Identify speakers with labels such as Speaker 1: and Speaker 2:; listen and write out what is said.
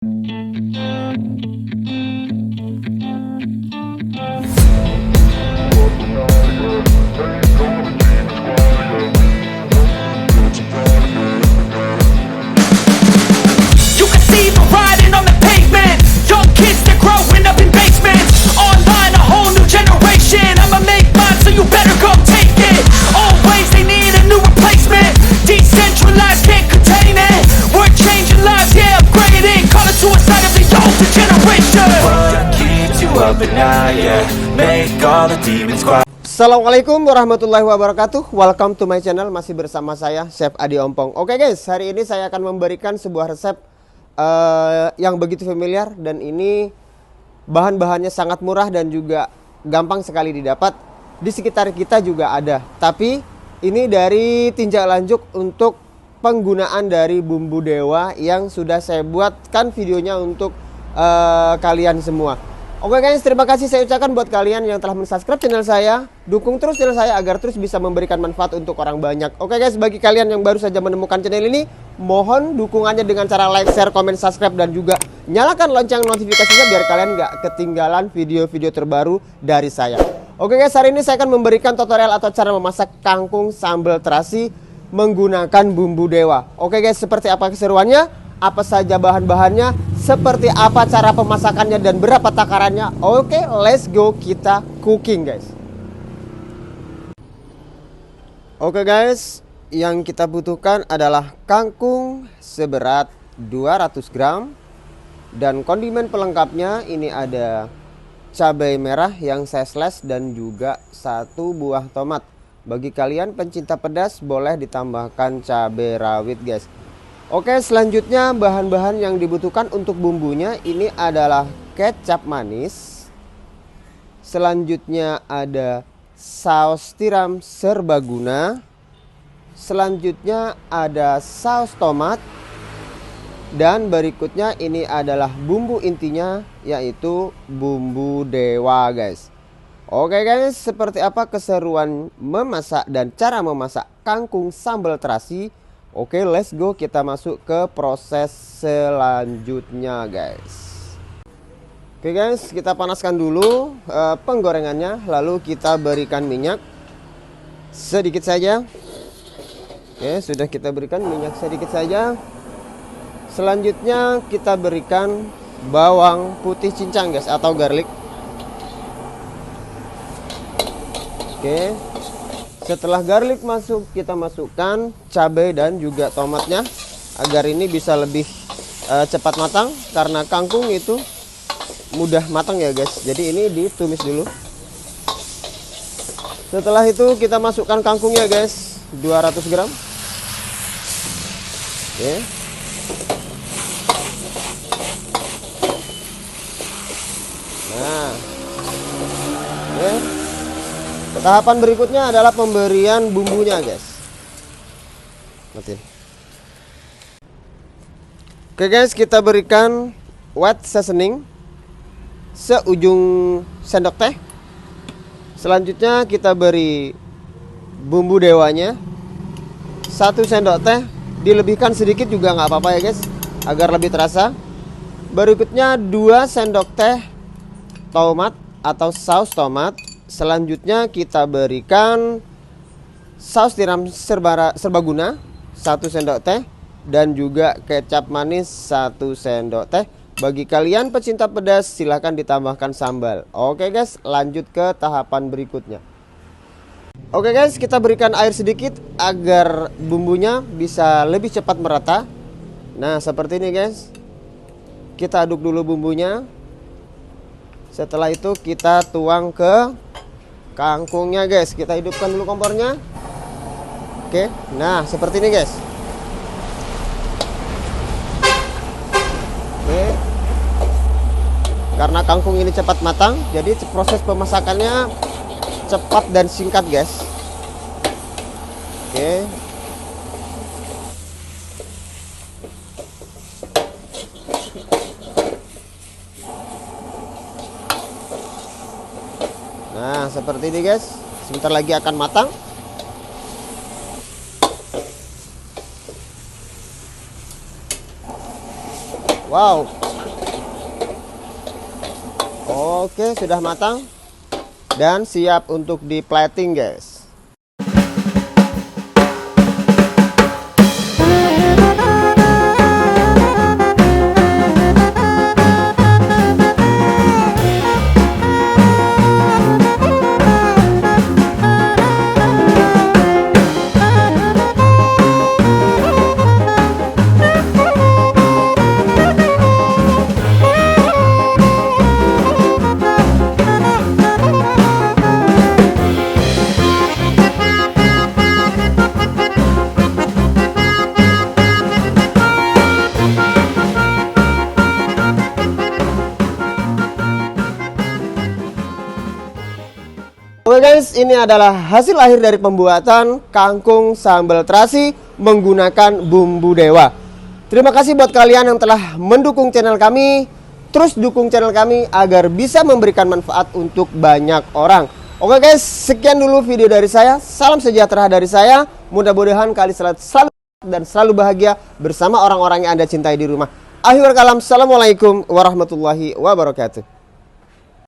Speaker 1: You can see me riding on the pavement. Young kids, they're growing up in basements. Online, a whole new generation. I'ma make mine, so you better go take it. Always, they need a new replacement. Decentralized, can't contain it. We're changing lives, yeah, upgrading. Call it suicide of the older generation.
Speaker 2: What keeps you up at night, yeah? Make all the demons quiet.
Speaker 3: Assalamualaikum warahmatullahi wabarakatuh. Welcome to my channel. Masih bersama saya Chef Adi Ompong. Oke guys, hari ini saya akan memberikan sebuah resep yang begitu familiar. Dan ini bahan-bahannya sangat murah dan juga gampang sekali didapat. Di sekitar kita juga ada. Tapi ini dari tinjak lanjut untuk penggunaan dari bumbu dewa yang sudah saya buatkan videonya untuk kalian semua. Oke guys, terima kasih saya ucapkan buat kalian yang telah mensubscribe channel saya. Dukung terus channel saya agar terus bisa memberikan manfaat untuk orang banyak. Oke guys, bagi kalian yang baru saja menemukan channel ini, mohon dukungannya dengan cara like, share, komen, subscribe, dan juga nyalakan lonceng notifikasinya biar kalian nggak ketinggalan video-video terbaru dari saya. Oke guys, hari ini saya akan memberikan tutorial atau cara memasak kangkung sambal terasi menggunakan bumbu dewa. Oke guys, seperti apa keseruannya? Apa saja bahan-bahannya, seperti apa cara pemasakannya, dan berapa takarannya. Oke, let's go, kita cooking guys. Oke guys, yang kita butuhkan adalah kangkung seberat 200 gram. Dan kondimen pelengkapnya ini ada cabai merah yang saya slash dan juga 1 buah tomat. Bagi kalian pencinta pedas boleh ditambahkan cabai rawit guys. Oke, selanjutnya bahan-bahan yang dibutuhkan untuk bumbunya ini adalah kecap manis. Selanjutnya ada saus tiram serbaguna. Selanjutnya ada saus tomat. Dan berikutnya ini adalah bumbu intinya, yaitu bumbu dewa guys. Oke guys, seperti apa keseruan memasak dan cara memasak kangkung sambal terasi? Oke, let's go, kita masuk ke proses selanjutnya guys. Oke guys, kita panaskan dulu penggorengannya. Lalu kita berikan minyak sedikit saja. Oke, sudah kita berikan minyak sedikit saja. Selanjutnya kita berikan bawang putih cincang guys, atau garlic. Oke, setelah garlic masuk, kita masukkan cabai dan juga tomatnya agar ini bisa lebih cepat matang, karena kangkung itu mudah matang ya guys. Jadi ini ditumis dulu. Setelah itu kita masukkan kangkungnya guys, 200 gram. Oke. Nah, oke. Tahapan berikutnya adalah pemberian bumbunya guys. Matiin. Oke guys, kita berikan white seasoning seujung sendok teh. Selanjutnya kita beri bumbu dewanya 1 sendok teh. Dilebihkan sedikit juga nggak apa-apa ya guys, agar lebih terasa. Berikutnya 2 sendok teh tomat atau saus tomat. Selanjutnya kita berikan saus tiram serbaguna 1 sendok teh dan juga kecap manis 1 sendok teh. Bagi kalian pecinta pedas silahkan ditambahkan sambal. Oke guys, lanjut ke tahapan berikutnya. Oke guys, kita berikan air sedikit agar bumbunya bisa lebih cepat merata. Nah, seperti ini guys. Kita aduk dulu bumbunya. Setelah itu kita tuang ke kangkungnya guys. Kita hidupkan dulu kompornya. Oke, nah seperti ini guys. Oke. Karena kangkung ini cepat matang, jadi proses pemasakannya cepat dan singkat guys. Oke. Nah, seperti ini guys. Sebentar lagi akan matang. Wow, Oke, sudah matang dan siap untuk di plating, guys. Oke guys, ini adalah hasil akhir dari pembuatan kangkung sambal terasi menggunakan bumbu dewa. Terima kasih buat kalian yang telah mendukung channel kami. Terus dukung channel kami agar bisa memberikan manfaat untuk banyak orang. Oke guys, sekian dulu video dari saya. Salam sejahtera dari saya. Mudah-mudahan kalian selalu dan selalu bahagia bersama orang-orang yang Anda cintai di rumah. Akhir kalam, assalamualaikum warahmatullahi wabarakatuh.